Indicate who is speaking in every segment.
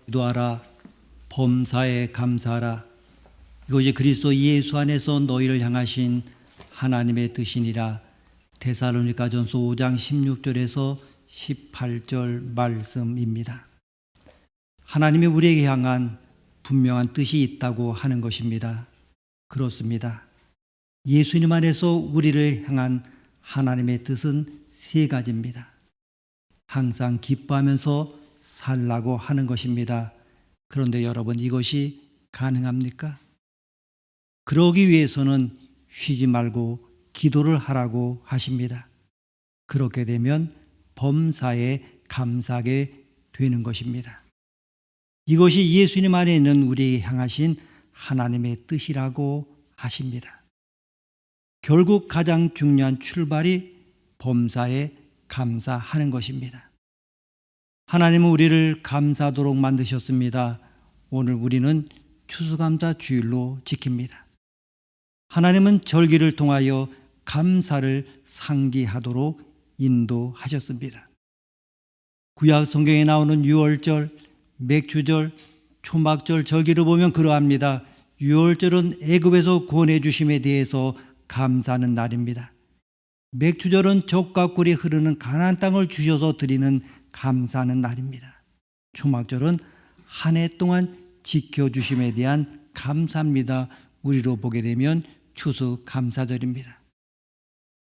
Speaker 1: 기도하라. 범사에 감사하라. 이것이 그리스도 예수 안에서 너희를 향하신 하나님의 뜻이니라. 데살로니가전서 5장 16절에서 18절 말씀입니다. 하나님이 우리에게 향한 분명한 뜻이 있다고 하는 것입니다. 그렇습니다. 예수님 안에서 우리를 향한 하나님의 뜻은 세 가지입니다. 항상 기뻐하면서 살라고 하는 것입니다. 그런데 여러분, 이것이 가능합니까? 그러기 위해서는 쉬지 말고 기도를 하라고 하십니다. 그렇게 되면 범사에 감사하게 되는 것입니다. 이것이 예수님 안에 있는 우리에게 향하신 하나님의 뜻이라고 하십니다. 결국 가장 중요한 출발이 범사에 감사하는 것입니다. 하나님은 우리를 감사하도록 만드셨습니다. 오늘 우리는 추수감사 주일로 지킵니다. 하나님은 절기를 통하여 감사를 상기하도록 인도하셨습니다. 구약 성경에 나오는 유월절, 맥주절, 초막절 절기를 보면 그러합니다. 유월절은 애굽에서 구원해 주심에 대해서 감사하는 날입니다. 맥주절은 젖과 꿀이 흐르는 가나안 땅을 주셔서 드리는 감사하는 날입니다. 초막절은 한 해 동안 지켜주심에 대한 감사입니다. 우리로 보게 되면 추수감사절입니다.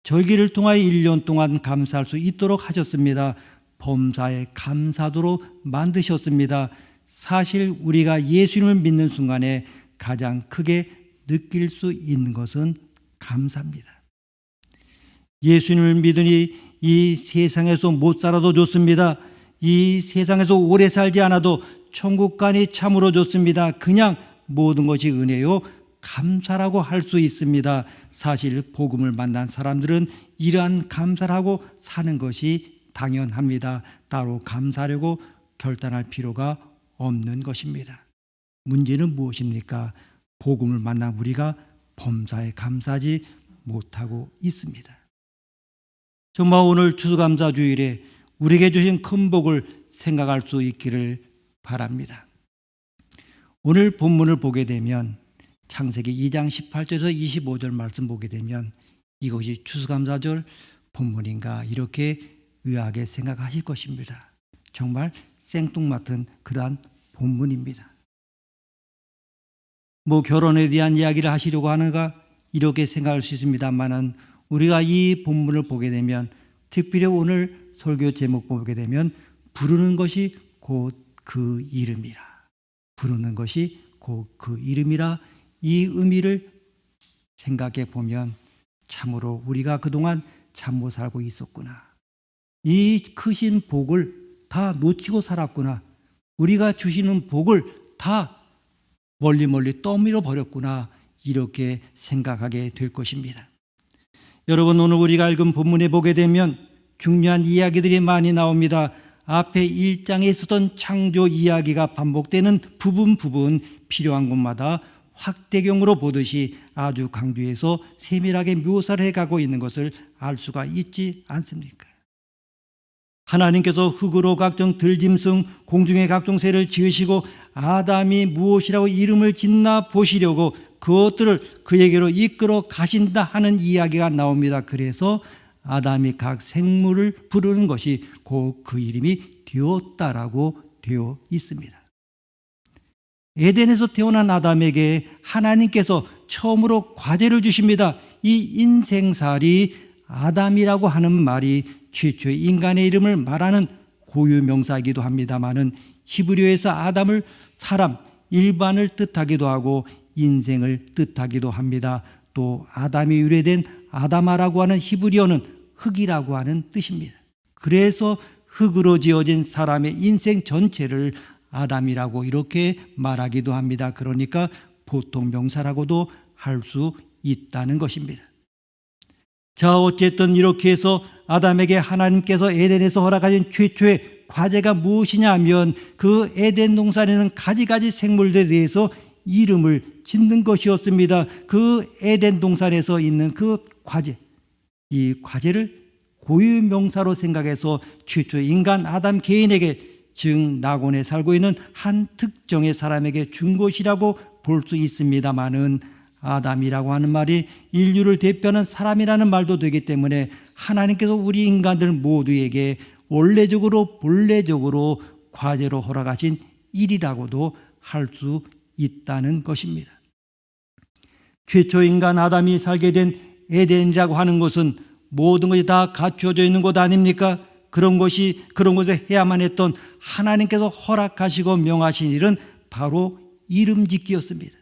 Speaker 1: 절기를 통하여 1년 동안 감사할 수 있도록 하셨습니다. 범사에 감사하도록 만드셨습니다. 사실 우리가 예수님을 믿는 순간에 가장 크게 느낄 수 있는 것은 감사입니다. 예수님을 믿으니 이 세상에서 못 살아도 좋습니다. 이 세상에서 오래 살지 않아도 천국 가니 참으로 좋습니다. 그냥 모든 것이 은혜요 감사라고 할 수 있습니다. 사실 복음을 만난 사람들은 이러한 감사를 하고 사는 것이 당연합니다. 따로 감사하려고 결단할 필요가 없는 것입니다. 문제는 무엇입니까? 복음을 만난 우리가 범사에 감사하지 못하고 있습니다. 정말 오늘 추수감사주일에 우리에게 주신 큰 복을 생각할 수 있기를 바랍니다. 오늘 본문을 보게 되면 창세기 2장 18절에서 25절 말씀 보게 되면 이것이 추수감사절 본문인가 이렇게 의아하게 생각하실 것입니다. 정말 생뚱맞은 그러한 본문입니다. 결혼에 대한 이야기를 하시려고 하는가 이렇게 생각할 수 있습니다만은 우리가 이 본문을 보게 되면 특별히 오늘 설교 제목 보게 되면 부르는 것이 곧 그 이름이라. 부르는 것이 곧 그 이름이라. 이 의미를 생각해 보면 참으로 우리가 그동안 잠못 살고 있었구나. 이 크신 복을 다 놓치고 살았구나. 우리가 주시는 복을 다 멀리 떠밀어 버렸구나. 이렇게 생각하게 될 것입니다. 여러분, 오늘 우리가 읽은 본문에 보게 되면 중요한 이야기들이 많이 나옵니다. 앞에 1장에 있었던 창조 이야기가 반복되는 부분 필요한 곳마다 확대경으로 보듯이 아주 강조해서 세밀하게 묘사를 해가고 있는 것을 알 수가 있지 않습니까? 하나님께서 흙으로 각종 들짐승, 공중의 각종 새를 지으시고 아담이 무엇이라고 이름을 짓나 보시려고 그것들을 그에게로 이끌어 가신다 하는 이야기가 나옵니다. 그래서 아담이 각 생물을 부르는 것이 곧 그 이름이 되었다라고 되어 있습니다. 에덴에서 태어난 아담에게 하나님께서 처음으로 과제를 주십니다. 이 인생살이 아담이라고 하는 말이 최초의 인간의 이름을 말하는 고유명사이기도 합니다마는 히브리어에서 아담을 사람, 일반을 뜻하기도 하고 인생을 뜻하기도 합니다. 또 아담이 유래된 아다마라고 하는 히브리어는 흙이라고 하는 뜻입니다. 그래서 흙으로 지어진 사람의 인생 전체를 아담이라고 이렇게 말하기도 합니다. 그러니까 보통 명사라고도 할 수 있다는 것입니다. 자, 어쨌든 이렇게 해서 아담에게 하나님께서 에덴에서 허락하신 최초의 과제가 무엇이냐 하면 그 에덴 동산에는 가지가지 생물들에 대해서 이름을 짓는 것이었습니다. 그 에덴 동산에서 있는 그 과제, 이 과제를 고유명사로 생각해서 최초의 인간 아담 개인에게 즉 낙원에 살고 있는 한 특정의 사람에게 준 것이라고 볼 수 있습니다마는 아담이라고 하는 말이 인류를 대표하는 사람이라는 말도 되기 때문에 하나님께서 우리 인간들 모두에게 원래적으로 본래적으로 과제로 허락하신 일이라고도 할 수 있다는 것입니다. 최초 인간 아담이 살게 된 에덴이라고 하는 것은 모든 것이 다 갖추어져 있는 곳 아닙니까? 그런 곳에 해야만 했던 하나님께서 허락하시고 명하신 일은 바로 이름 짓기였습니다.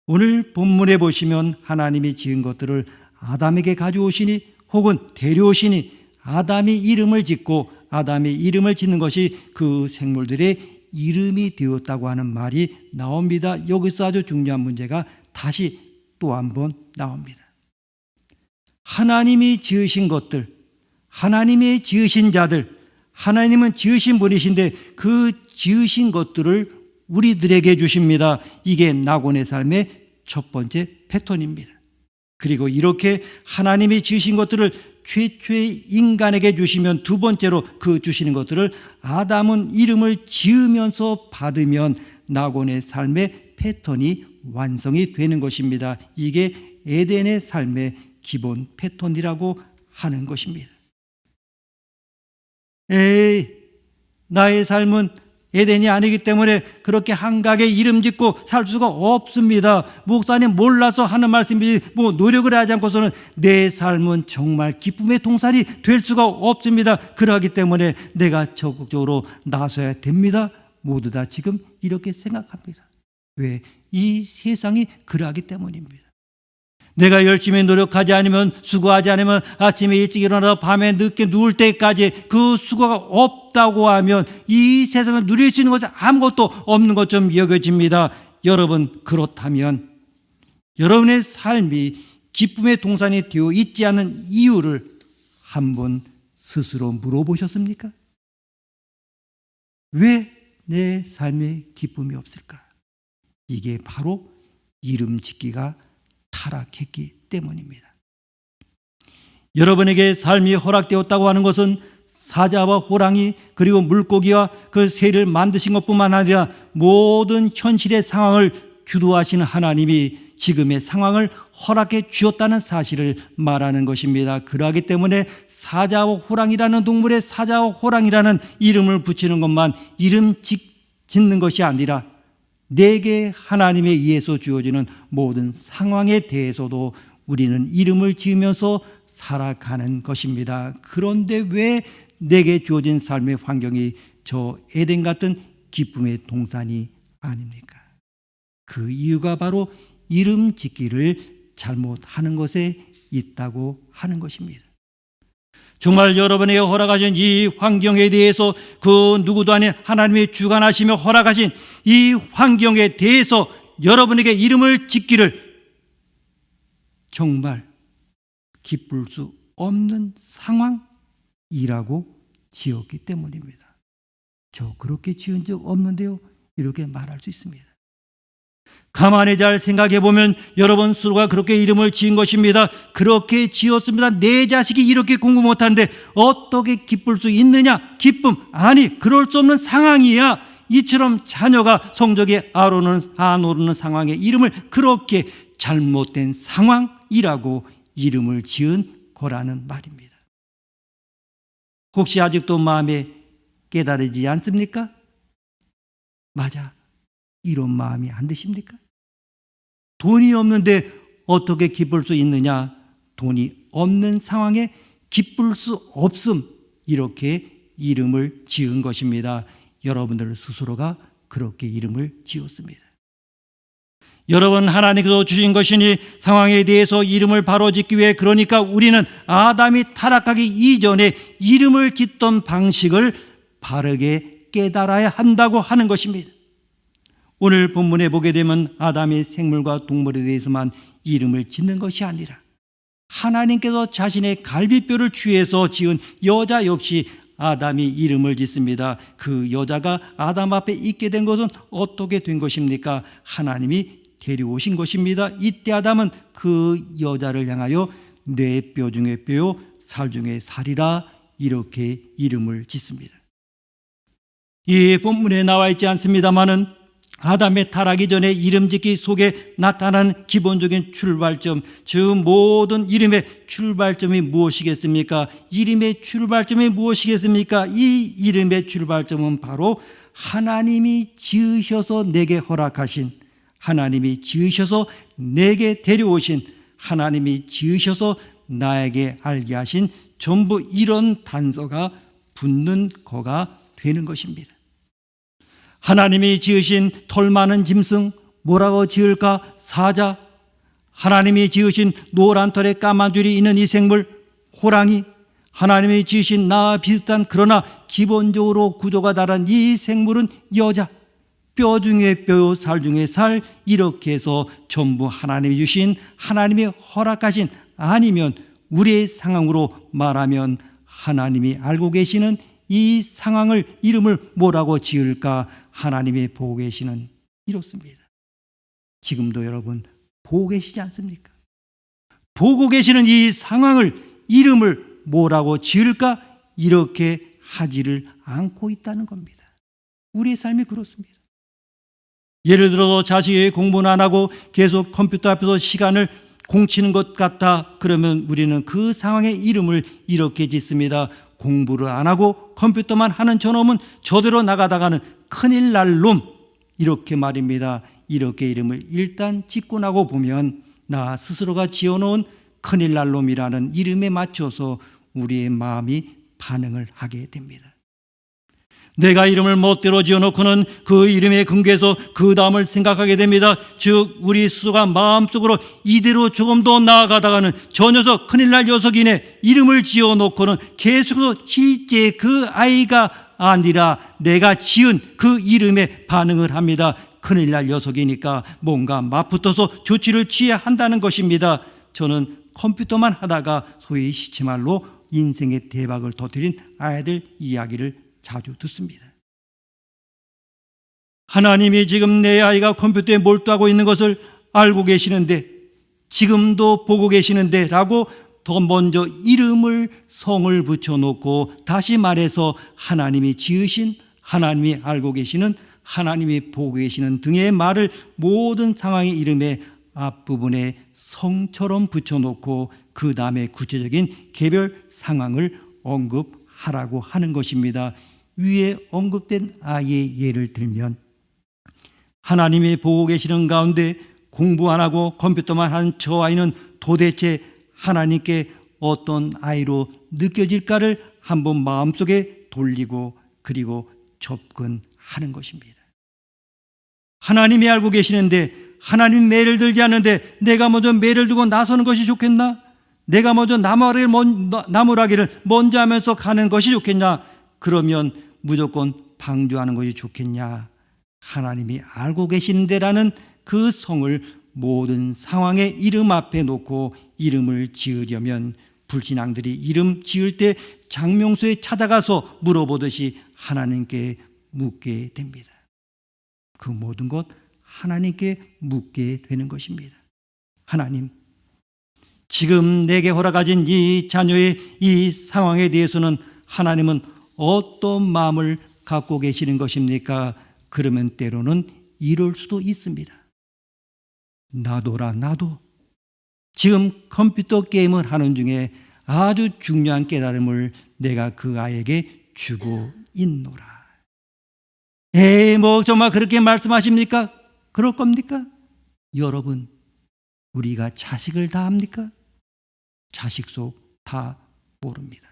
Speaker 1: 오늘 본문에 보시면 하나님이 지은 것들을 아담에게 가져오시니 혹은 데려오시니 아담이 이름을 짓고 아담이 이름을 짓는 것이 그 생물들의 이름이 되었다고 하는 말이 나옵니다. 여기서 아주 중요한 문제가 다시 또 한 번 나옵니다. 하나님이 지으신 것들, 하나님의 지으신 자들, 하나님은 지으신 분이신데 그 지으신 것들을 우리들에게 주십니다. 이게 낙원의 삶의 첫 번째 패턴입니다. 그리고 이렇게 하나님이 지으신 것들을 최초의 인간에게 주시면 두 번째로 그 주시는 것들을 아담은 이름을 지으면서 받으면 낙원의 삶의 패턴이 완성이 되는 것입니다. 이게 에덴의 삶의 기본 패턴이라고 하는 것입니다. 나의 삶은 에덴이 아니기 때문에 그렇게 한가하게 이름 짓고 살 수가 없습니다. 목사님 몰라서 하는 말씀이지 노력을 하지 않고서는 내 삶은 정말 기쁨의 동산이 될 수가 없습니다. 그러기 때문에 내가 적극적으로 나서야 됩니다. 모두 다 지금 이렇게 생각합니다. 왜? 이 세상이 그러하기 때문입니다. 내가 열심히 노력하지 않으면, 수고하지 않으면 아침에 일찍 일어나서 밤에 늦게 누울 때까지 그 수고가 없다고 하면 이 세상을 누릴 수 있는 것은 아무것도 없는 것처럼 여겨집니다. 여러분, 그렇다면 여러분의 삶이 기쁨의 동산이 되어 있지 않은 이유를 한번 스스로 물어보셨습니까? 왜 내 삶에 기쁨이 없을까? 이게 바로 이름 짓기가 타락했기 때문입니다. 여러분에게 삶이 허락되었다고 하는 것은 사자와 호랑이 그리고 물고기와 그 새를 만드신 것뿐만 아니라 모든 현실의 상황을 주도하시는 하나님이 지금의 상황을 허락해 주었다는 사실을 말하는 것입니다. 그러하기 때문에 사자와 호랑이라는 동물에 사자와 호랑이라는 이름을 붙이는 것만 이름 짓는 것이 아니라 내게 하나님에 의해서 주어지는 모든 상황에 대해서도 우리는 이름을 지으면서 살아가는 것입니다. 그런데 왜 내게 주어진 삶의 환경이 저 에덴 같은 기쁨의 동산이 아닙니까? 그 이유가 바로 이름 짓기를 잘못하는 것에 있다고 하는 것입니다. 정말 여러분에게 허락하신 이 환경에 대해서 그 누구도 아닌 하나님이 주관하시며 허락하신 이 환경에 대해서 여러분에게 이름을 짓기를 정말 기쁠 수 없는 상황이라고 지었기 때문입니다. 저 그렇게 지은 적 없는데요, 이렇게 말할 수 있습니다. 가만히 잘 생각해 보면 여러분 스스로가 그렇게 이름을 지은 것입니다. 그렇게 지었습니다. 내 자식이 이렇게 공부 못하는데 어떻게 기쁠 수 있느냐? 기쁨, 아니 그럴 수 없는 상황이야. 이처럼 자녀가 성적이 안 오르는 상황에 이름을 그렇게 잘못된 상황이라고 이름을 지은 거라는 말입니다. 혹시 아직도 마음에 깨달으지 않습니까? 맞아, 이런 마음이 안 드십니까? 돈이 없는데 어떻게 기쁠 수 있느냐? 돈이 없는 상황에 기쁠 수 없음, 이렇게 이름을 지은 것입니다. 여러분들 스스로가 그렇게 이름을 지었습니다. 여러분, 하나님께서 주신 것이니 상황에 대해서 이름을 바로 짓기 위해, 그러니까 우리는 아담이 타락하기 이전에 이름을 짓던 방식을 바르게 깨달아야 한다고 하는 것입니다. 오늘 본문에 보게 되면 아담이 생물과 동물에 대해서만 이름을 짓는 것이 아니라 하나님께서 자신의 갈비뼈를 취해서 지은 여자 역시 아담이 이름을 짓습니다. 그 여자가 아담 앞에 있게 된 것은 어떻게 된 것입니까? 하나님이 데려오신 것입니다. 이때 아담은 그 여자를 향하여 내 뼈 중에 뼈요 살 중에 살이라 이렇게 이름을 짓습니다. 이 본문에 나와 있지 않습니다마는 아담의 타락이 전에 이름 짓기 속에 나타나는 기본적인 출발점, 즉 모든 이름의 출발점이 무엇이겠습니까? 이름의 출발점이 무엇이겠습니까? 이 이름의 출발점은 바로 하나님이 지으셔서 내게 허락하신, 하나님이 지으셔서 내게 데려오신, 하나님이 지으셔서 나에게 알게 하신 전부 이런 단서가 붙는 거가 되는 것입니다. 하나님이 지으신 털 많은 짐승, 뭐라고 지을까? 사자. 하나님이 지으신 노란 털에 까만 줄이 있는 이 생물, 호랑이. 하나님이 지으신 나와 비슷한 그러나 기본적으로 구조가 다른 이 생물은 여자. 뼈 중에 뼈, 살 중에 살, 이렇게 해서 전부 하나님이 주신, 하나님이 허락하신, 아니면 우리의 상황으로 말하면 하나님이 알고 계시는 이 상황을, 이름을 뭐라고 지을까? 하나님이 보고 계시는, 이렇습니다. 지금도 여러분 보고 계시지 않습니까? 보고 계시는 이 상황을, 이름을 뭐라고 지을까? 이렇게 하지를 않고 있다는 겁니다. 우리의 삶이 그렇습니다. 예를 들어서 자식이 공부는 안 하고 계속 컴퓨터 앞에서 시간을 공치는 것 같다. 그러면 우리는 그 상황의 이름을 이렇게 짓습니다. 공부를 안 하고 컴퓨터만 하는 저놈은 저대로 나가다가는 큰일 날 놈, 이렇게 말입니다. 이렇게 이름을 일단 짓고 나고 보면 나 스스로가 지어놓은 큰일 날 놈이라는 이름에 맞춰서 우리의 마음이 반응을 하게 됩니다. 내가 이름을 멋대로 지어놓고는 그 이름에 근거해서 그 다음을 생각하게 됩니다. 즉 우리 스스로가 마음속으로 이대로 조금 더 나아가다가는 저 녀석 큰일 날 녀석이네, 이름을 지어놓고는 계속해서 실제 그 아이가 아니라 내가 지은 그 이름에 반응을 합니다. 큰일 날 녀석이니까 뭔가 맞붙어서 조치를 취해야 한다는 것입니다. 저는 컴퓨터만 하다가 소위 시체말로 인생의 대박을 터뜨린 아이들 이야기를 자주 듣습니다. 하나님이 지금 내 아이가 컴퓨터에 몰두하고 있는 것을 알고 계시는데, 지금도 보고 계시는데 라고 더 먼저 이름을, 성을 붙여놓고, 다시 말해서 하나님이 지으신, 하나님이 알고 계시는, 하나님이 보고 계시는 등의 말을 모든 상황의 이름에 앞부분에 성처럼 붙여놓고 그 다음에 구체적인 개별 상황을 언급하라고 하는 것입니다. 위에 언급된 아이의 예를 들면, 하나님이 보고 계시는 가운데 공부 안 하고 컴퓨터만 하는 저 아이는 도대체 하나님께 어떤 아이로 느껴질까를 한번 마음속에 돌리고 그리고 접근하는 것입니다. 하나님이 알고 계시는데 하나님 매를 들지 않는데 내가 먼저 매를 두고 나서는 것이 좋겠나? 내가 먼저 나무라기를 먼저 하면서 가는 것이 좋겠냐? 그러면 무조건 방주하는 것이 좋겠냐? 하나님이 알고 계신데라는 그 성을 모든 상황의 이름 앞에 놓고 이름을 지으려면 불신앙들이 이름 지을 때 장명소에 찾아가서 물어보듯이 하나님께 묻게 됩니다. 그 모든 것 하나님께 묻게 되는 것입니다. 하나님, 지금 내게 허락하신 이 자녀의 이 상황에 대해서는 하나님은 어떤 마음을 갖고 계시는 것입니까? 그러면 때로는 이럴 수도 있습니다. 나도라 나도 지금 컴퓨터 게임을 하는 중에 아주 중요한 깨달음을 내가 그 아이에게 주고 있노라. 에이, 뭐 정말 그렇게 말씀하십니까? 그럴 겁니까? 여러분, 우리가 자식을 다 합니까? 자식 속 다 모릅니다.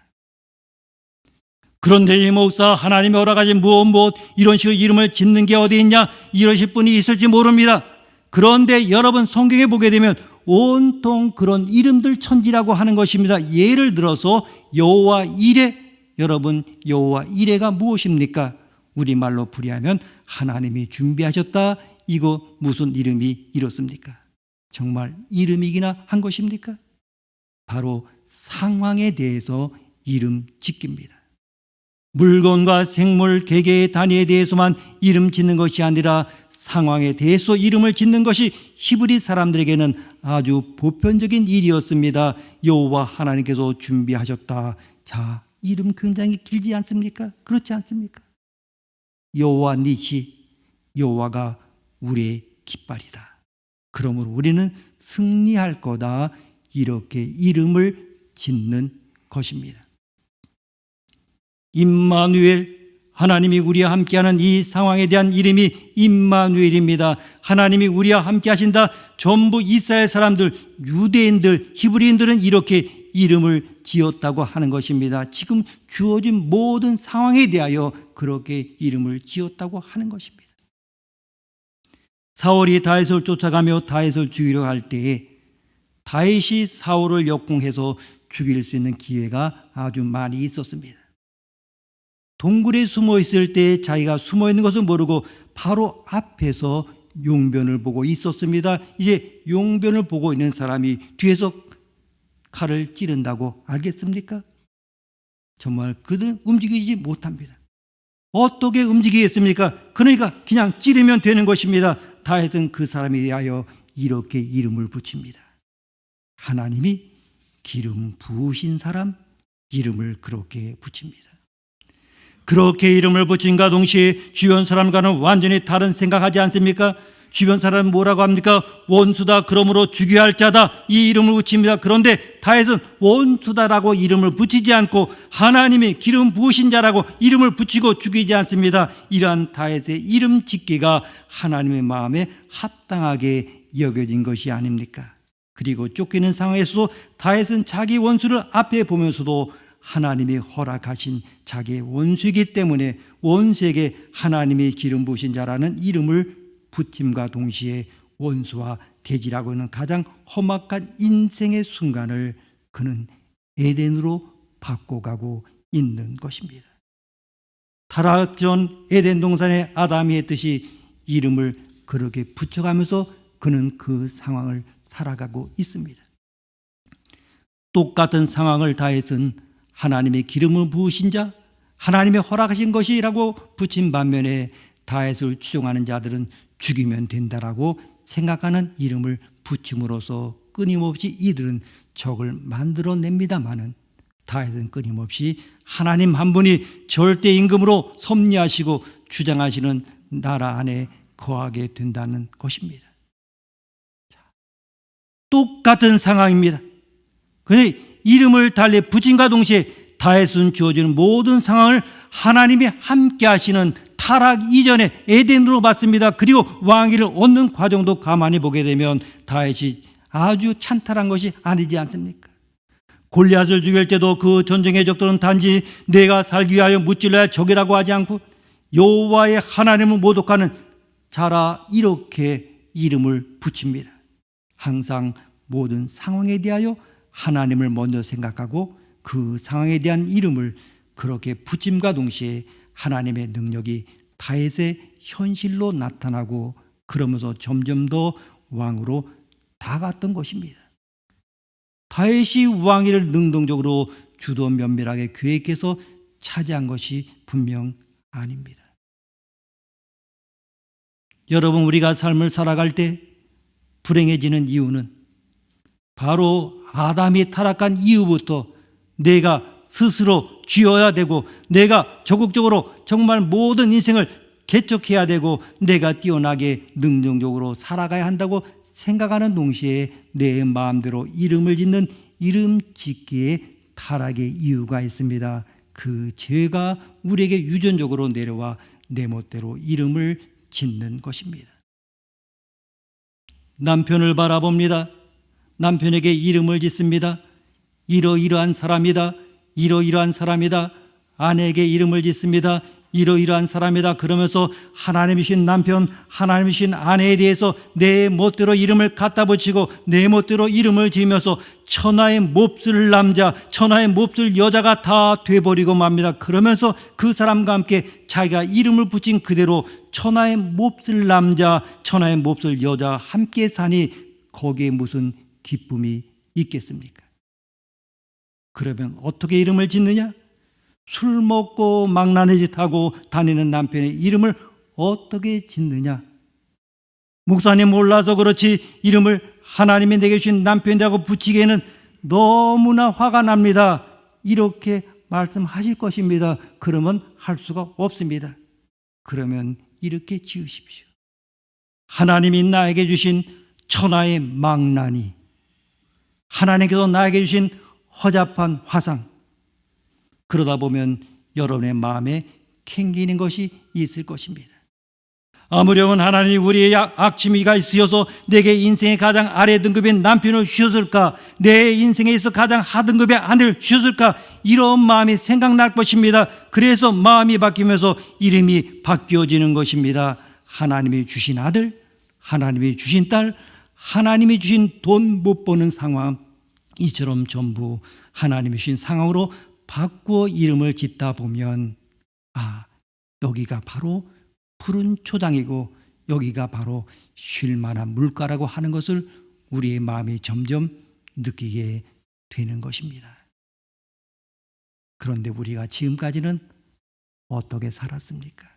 Speaker 1: 그런데 이 목사, 하나님이 허락하신 무엇 이런 식으로 이름을 짓는 게 어디 있냐? 이러실 분이 있을지 모릅니다. 그런데 여러분 성경에 보게 되면 온통 그런 이름들 천지라고 하는 것입니다. 예를 들어서 여호와 이레, 여러분 여호와 이레가 무엇입니까? 우리말로 풀이하면 하나님이 준비하셨다. 이거 무슨 이름이 이렇습니까? 정말 이름이기나 한 것입니까? 바로 상황에 대해서 이름 짓기입니다. 물건과 생물, 개개의 단위에 대해서만 이름 짓는 것이 아니라 상황에 대해서 이름을 짓는 것이 히브리 사람들에게는 아주 보편적인 일이었습니다. 여호와 하나님께서 준비하셨다. 자, 이름 굉장히 길지 않습니까? 그렇지 않습니까? 여호와 니시, 여호와가 우리의 깃발이다. 그러므로 우리는 승리할 거다. 이렇게 이름을 짓는 것입니다. 임마누엘, 하나님이 우리와 함께하는 이 상황에 대한 이름이 임마누엘입니다. 하나님이 우리와 함께 하신다. 전부 이스라엘 사람들, 유대인들, 히브리인들은 이렇게 이름을 지었다고 하는 것입니다. 지금 주어진 모든 상황에 대하여 그렇게 이름을 지었다고 하는 것입니다. 사울이 다윗을 쫓아가며 다윗을 죽이려 할 때에 다윗이 사울을 역공해서 죽일 수 있는 기회가 아주 많이 있었습니다. 동굴에 숨어 있을 때 자기가 숨어 있는 것을 모르고 바로 앞에서 용변을 보고 있었습니다. 이제 용변을 보고 있는 사람이 뒤에서 칼을 찌른다고 알겠습니까? 정말 그는 움직이지 못합니다. 어떻게 움직이겠습니까? 그러니까 그냥 찌르면 되는 것입니다. 다윗은 그 사람에 대하여 이렇게 이름을 붙입니다. 하나님이 기름 부으신 사람, 이름을 그렇게 붙입니다. 그렇게 이름을 붙임과 동시에 주변 사람과는 완전히 다른 생각하지 않습니까? 주변 사람은 뭐라고 합니까? 원수다, 그러므로 죽여야 할 자다, 이 이름을 붙입니다. 그런데 다윗은 원수다라고 이름을 붙이지 않고 하나님이 기름 부으신 자라고 이름을 붙이고 죽이지 않습니다. 이러한 다윗의 이름 짓기가 하나님의 마음에 합당하게 여겨진 것이 아닙니까? 그리고 쫓기는 상황에서도 다윗은 자기 원수를 앞에 보면서도 하나님이 허락하신 자기의 원수이기 때문에 원수에게 하나님이 기름 부으신 자라는 이름을 붙임과 동시에 원수와 대지라고 하는 가장 험악한 인생의 순간을 그는 에덴으로 바꿔가고 있는 것입니다. 타락 전 에덴 동산의 아담이 했듯이 이름을 그렇게 붙여가면서 그는 그 상황을 살아가고 있습니다. 똑같은 상황을 다윗은 하나님의 기름을 부으신 자, 하나님의 허락하신 것이라고 붙인 반면에 다윗을 추종하는 자들은 죽이면 된다라고 생각하는 이름을 붙임으로써 끊임없이 이들은 적을 만들어냅니다마는 다윗은 끊임없이 하나님 한 분이 절대 임금으로 섭리하시고 주장하시는 나라 안에 거하게 된다는 것입니다. 똑같은 상황입니다. 그런데 이름을 달리 붙임과 동시에 다윗은 주어지는 모든 상황을 하나님이 함께 하시는 타락 이전에 에덴으로 봤습니다. 그리고 왕위를 얻는 과정도 가만히 보게 되면 다윗이 아주 찬탈한 것이 아니지 않습니까? 골리앗을 죽일 때도 그 전쟁의 적들은 단지 내가 살기 위하여 무찔러야 적이라고 하지 않고 여호와의 하나님을 모독하는 자라 이렇게 이름을 붙입니다. 항상 모든 상황에 대하여 하나님을 먼저 생각하고 그 상황에 대한 이름을 그렇게 붙임과 동시에 하나님의 능력이 다윗의 현실로 나타나고 그러면서 점점 더 왕으로 다가갔던 것입니다. 다윗이 왕위를 능동적으로 주도 면밀하게 계획해서 차지한 것이 분명 아닙니다. 여러분, 우리가 삶을 살아갈 때 불행해지는 이유는 바로 아담이 타락한 이후부터 내가 스스로 쥐어야 되고 내가 적극적으로 정말 모든 인생을 개척해야 되고 내가 뛰어나게 능동적으로 살아가야 한다고 생각하는 동시에 내 마음대로 이름을 짓는 이름 짓기에 타락의 이유가 있습니다. 그 죄가 우리에게 유전적으로 내려와 내 멋대로 이름을 짓는 것입니다. 남편을 바라봅니다. 남편에게 이름을 짓습니다. 이러이러한 사람이다. 이러이러한 사람이다. 아내에게 이름을 짓습니다. 이러이러한 사람이다. 그러면서 하나님이신 남편, 하나님이신 아내에 대해서 내 멋대로 이름을 갖다 붙이고 내 멋대로 이름을 지으면서 천하의 몹쓸 남자, 천하의 몹쓸 여자가 다 돼버리고 맙니다. 그러면서 그 사람과 함께 자기가 이름을 붙인 그대로 천하의 몹쓸 남자, 천하의 몹쓸 여자 함께 사니 거기에 무슨 기쁨이 있겠습니까? 그러면 어떻게 이름을 짓느냐? 술 먹고 망나니 짓하고 다니는 남편의 이름을 어떻게 짓느냐? 목사님 몰라서 그렇지 이름을 하나님이 내게 주신 남편이라고 붙이기에는 너무나 화가 납니다. 이렇게 말씀하실 것입니다. 그러면 할 수가 없습니다. 그러면 이렇게 지으십시오. 하나님이 나에게 주신 천하의 망나니, 하나님께서 나에게 주신 허잡한 화상, 그러다 보면 여러분의 마음에 캥기는 것이 있을 것입니다. 아무렴은 하나님이 우리의 악취미가 있으셔서 내게 인생의 가장 아래 등급인 남편을 주셨을까? 내 인생에 있어 가장 하등급의 아내를 주셨을까? 이런 마음이 생각날 것입니다. 그래서 마음이 바뀌면서 이름이 바뀌어지는 것입니다. 하나님이 주신 아들, 하나님이 주신 딸, 하나님이 주신 돈 못 버는 상황, 이처럼 전부 하나님이 주신 상황으로 바꾸어 이름을 짓다 보면 여기가 바로 푸른 초장이고 여기가 바로 쉴 만한 물가라고 하는 것을 우리의 마음이 점점 느끼게 되는 것입니다. 그런데 우리가 지금까지는 어떻게 살았습니까?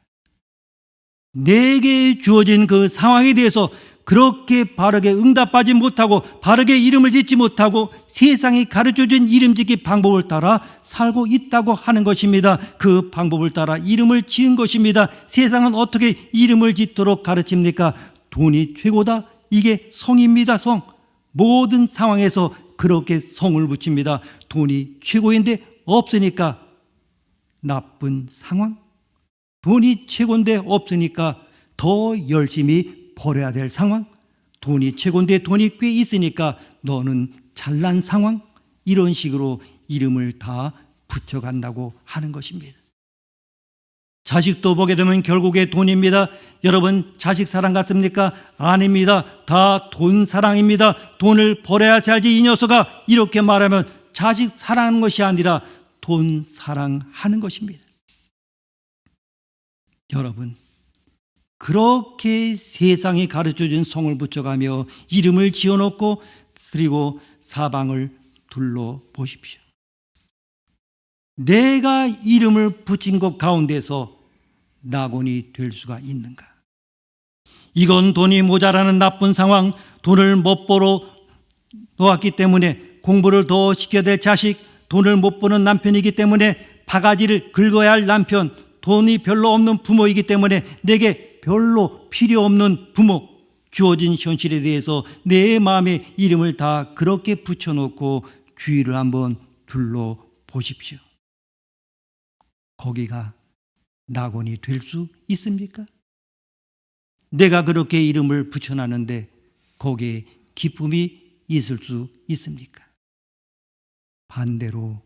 Speaker 1: 내게 주어진 그 상황에 대해서 그렇게 바르게 응답하지 못하고 바르게 이름을 짓지 못하고 세상이 가르쳐준 이름 짓기 방법을 따라 살고 있다고 하는 것입니다. 그 방법을 따라 이름을 지은 것입니다. 세상은 어떻게 이름을 짓도록 가르칩니까? 돈이 최고다. 이게 성입니다. 성. 모든 상황에서 그렇게 성을 붙입니다. 돈이 최고인데 없으니까 나쁜 상황. 돈이 최고인데 없으니까 더 열심히 벌어야 될 상황. 돈이 최고인데 돈이 꽤 있으니까 너는 잘난 상황. 이런 식으로 이름을 다 붙여간다고 하는 것입니다. 자식도 보게 되면 결국에 돈입니다. 여러분 자식 사랑 같습니까? 아닙니다. 다 돈 사랑입니다. 돈을 벌어야 살지 이 녀석아, 이렇게 말하면 자식 사랑하는 것이 아니라 돈 사랑하는 것입니다. 여러분, 그렇게 세상이 가르쳐준 성을 붙여가며 이름을 지어놓고 그리고 사방을 둘러보십시오. 내가 이름을 붙인 것 가운데서 낙원이 될 수가 있는가? 이건 돈이 모자라는 나쁜 상황, 돈을 못 벌어 놓았기 때문에 공부를 더 시켜야 될 자식, 돈을 못 버는 남편이기 때문에 바가지를 긁어야 할 남편, 돈이 별로 없는 부모이기 때문에 내게 별로 필요 없는 부모, 주어진 현실에 대해서 내 마음의 이름을 다 그렇게 붙여놓고 주위를 한번 둘러보십시오. 거기가 낙원이 될 수 있습니까? 내가 그렇게 이름을 붙여놨는데 거기에 기쁨이 있을 수 있습니까? 반대로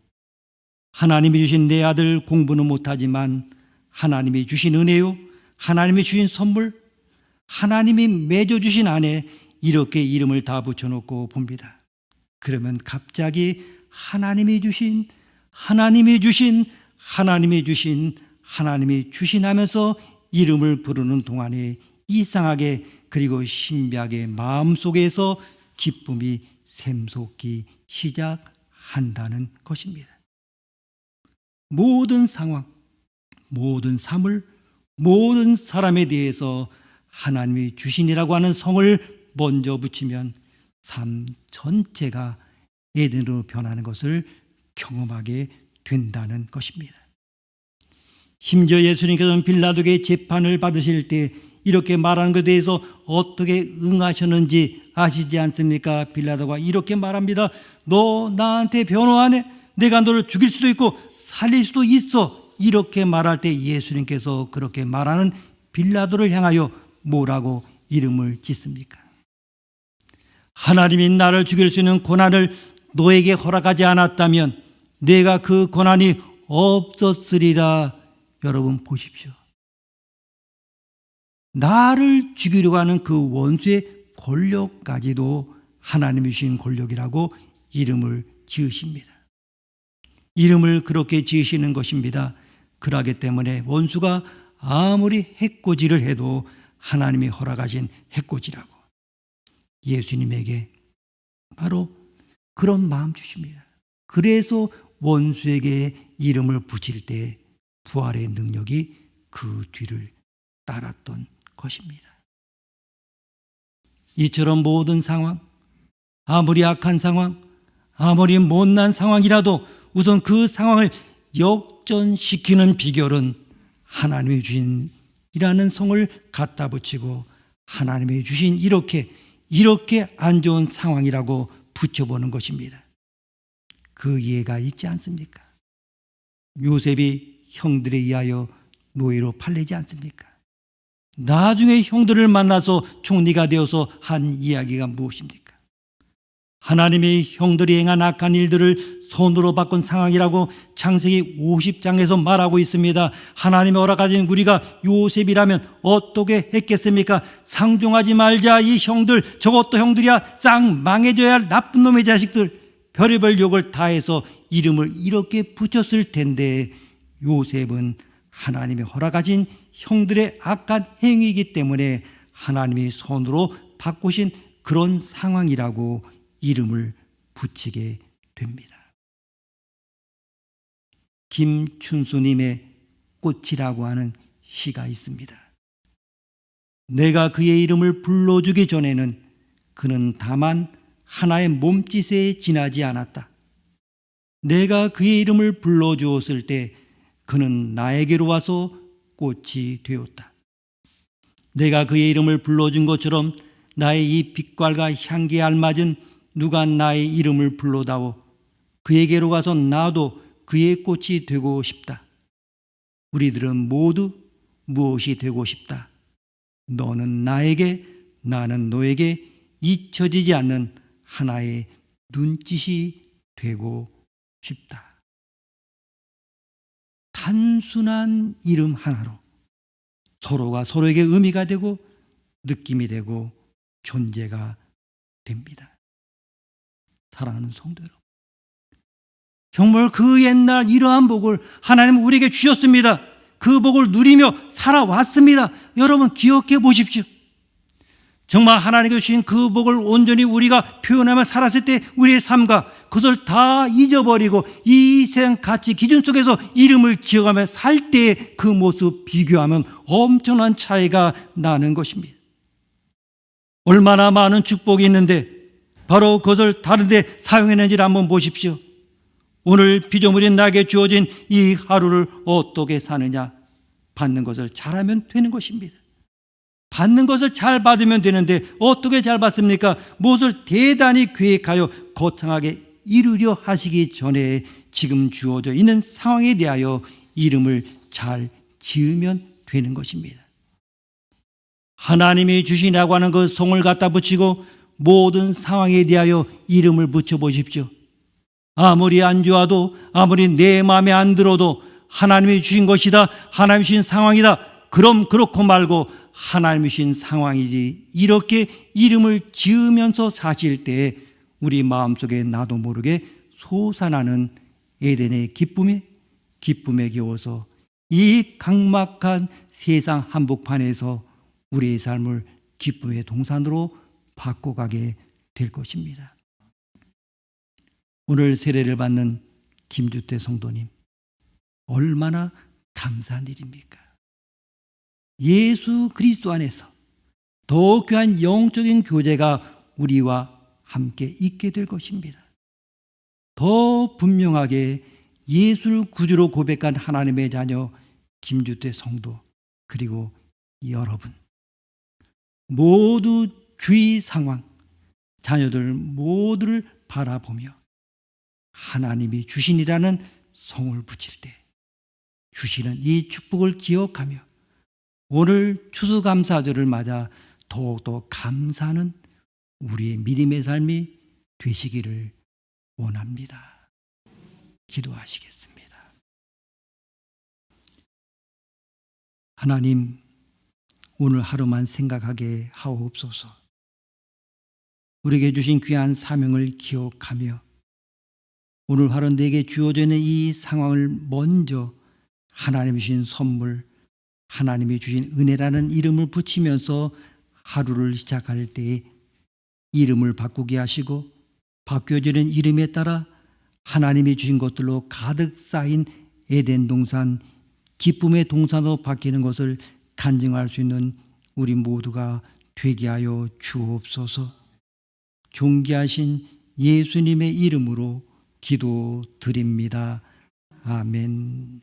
Speaker 1: 하나님이 주신 내 아들 공부는 못하지만 하나님이 주신 은혜요, 하나님이 주신 선물, 하나님이 맺어주신 아내, 이렇게 이름을 다 붙여놓고 봅니다. 그러면 갑자기 하나님이 주신 하면서 이름을 부르는 동안에 이상하게 그리고 신비하게 마음속에서 기쁨이 샘솟기 시작한다는 것입니다. 모든 상황, 모든 사물, 모든 사람에 대해서 하나님이 주신이라고 하는 성을 먼저 붙이면 삶 전체가 에덴으로 변하는 것을 경험하게 된다는 것입니다. 심지어 예수님께서는 빌라도에게 재판을 받으실 때 이렇게 말하는 것에 대해서 어떻게 응하셨는지 아시지 않습니까? 빌라도가 이렇게 말합니다. 너 나한테 변호하네? 내가 너를 죽일 수도 있고 살릴 수도 있어. 이렇게 말할 때 예수님께서 그렇게 말하는 빌라도를 향하여 뭐라고 이름을 짓습니까? 하나님이 나를 죽일 수 있는 고난을 너에게 허락하지 않았다면 내가 그 고난이 없었으리라. 여러분 보십시오. 나를 죽이려고 하는 그 원수의 권력까지도 하나님이 주신 권력이라고 이름을 지으십니다. 이름을 그렇게 지으시는 것입니다. 그러기 때문에 원수가 아무리 해코지를 해도 하나님이 허락하신 해코지라고 예수님에게 바로 그런 마음 주십니다. 그래서 원수에게 이름을 붙일 때 부활의 능력이 그 뒤를 따랐던 것입니다. 이처럼 모든 상황, 아무리 악한 상황, 아무리 못난 상황이라도 우선 그 상황을 역전시키는 비결은 하나님이 주신 이라는 성을 갖다 붙이고 하나님이 주신 이렇게 안 좋은 상황이라고 붙여보는 것입니다. 그 이해가 있지 않습니까? 요셉이 형들에 의하여 노예로 팔리지 않습니까? 나중에 형들을 만나서 총리가 되어서 한 이야기가 무엇입니까? 하나님의 형들이 행한 악한 일들을 손으로 바꾼 상황이라고 창세기 50장에서 말하고 있습니다. 하나님의 허락하신 우리가 요셉이라면 어떻게 했겠습니까? 상종하지 말자, 이 형들, 저것도 형들이야, 싹 망해져야 할 나쁜 놈의 자식들, 별의별 욕을 다해서 이름을 이렇게 붙였을 텐데, 요셉은 하나님의 허락하신 형들의 악한 행위이기 때문에 하나님이 손으로 바꾸신 그런 상황이라고 이름을 붙이게 됩니다. 김춘수님의 꽃이라고 하는 시가 있습니다. 내가 그의 이름을 불러주기 전에는 그는 다만 하나의 몸짓에 지나지 않았다. 내가 그의 이름을 불러주었을 때 그는 나에게로 와서 꽃이 되었다. 내가 그의 이름을 불러준 것처럼 나의 이 빛깔과 향기에 알맞은 누가 나의 이름을 불러다오. 그에게로 가서 나도 그의 꽃이 되고 싶다. 우리들은 모두 무엇이 되고 싶다. 너는 나에게, 나는 너에게 잊혀지지 않는 하나의 눈짓이 되고 싶다. 단순한 이름 하나로 서로가 서로에게 의미가 되고 느낌이 되고 존재가 됩니다. 사랑하는 성도 여러분, 정말 그 옛날 이러한 복을 하나님은 우리에게 주셨습니다. 그 복을 누리며 살아왔습니다. 여러분 기억해 보십시오. 정말 하나님께 주신 그 복을 온전히 우리가 표현하며 살았을 때 우리의 삶과 그것을 다 잊어버리고 이 세상 가치 기준 속에서 이름을 기억하며 살 때의 그 모습 비교하면 엄청난 차이가 나는 것입니다. 얼마나 많은 축복이 있는데 바로 그것을 다른 데 사용했는지를 한번 보십시오. 오늘 피조물인 나에게 주어진 이 하루를 어떻게 사느냐, 받는 것을 잘하면 되는 것입니다. 받는 것을 잘 받으면 되는데 어떻게 잘 받습니까? 무엇을 대단히 계획하여 거창하게 이루려 하시기 전에 지금 주어져 있는 상황에 대하여 이름을 잘 지으면 되는 것입니다. 하나님이 주시라고 하는 그 성을 갖다 붙이고 모든 상황에 대하여 이름을 붙여보십시오. 아무리 안 좋아도, 아무리 내 마음에 안 들어도 하나님이 주신 것이다, 하나님이 주신 상황이다, 그럼 그렇고 말고 하나님이 주신 상황이지, 이렇게 이름을 지으면서 사실 때 우리 마음속에 나도 모르게 솟아나는 에덴의 기쁨에 겨워서 이 각막한 세상 한복판에서 우리의 삶을 기쁨의 동산으로 바꿔가게 될 것입니다. 오늘 세례를 받는 김주태 성도님, 얼마나 감사한 일입니까? 예수 그리스도 안에서 더 귀한 영적인 교제가 우리와 함께 있게 될 것입니다. 더 분명하게 예수를 구주로 고백한 하나님의 자녀 김주태 성도, 그리고 여러분 모두 주의 상황, 자녀들 모두를 바라보며 하나님이 주신이라는 성을 붙일 때 주시는 이 축복을 기억하며 오늘 추수감사절을 맞아 더욱더 감사하는 우리의 믿음의 삶이 되시기를 원합니다. 기도하시겠습니다. 하나님, 오늘 하루만 생각하게 하옵소서. 우리에게 주신 귀한 사명을 기억하며 오늘 하루 내게 주어져 있는 이 상황을 먼저 하나님이 주신 선물, 하나님이 주신 은혜라는 이름을 붙이면서 하루를 시작할 때에 이름을 바꾸게 하시고 바뀌어지는 이름에 따라 하나님이 주신 것들로 가득 쌓인 에덴 동산, 기쁨의 동산으로 바뀌는 것을 간증할 수 있는 우리 모두가 되게 하여 주옵소서. 존귀하신 예수님의 이름으로 기도드립니다. 아멘.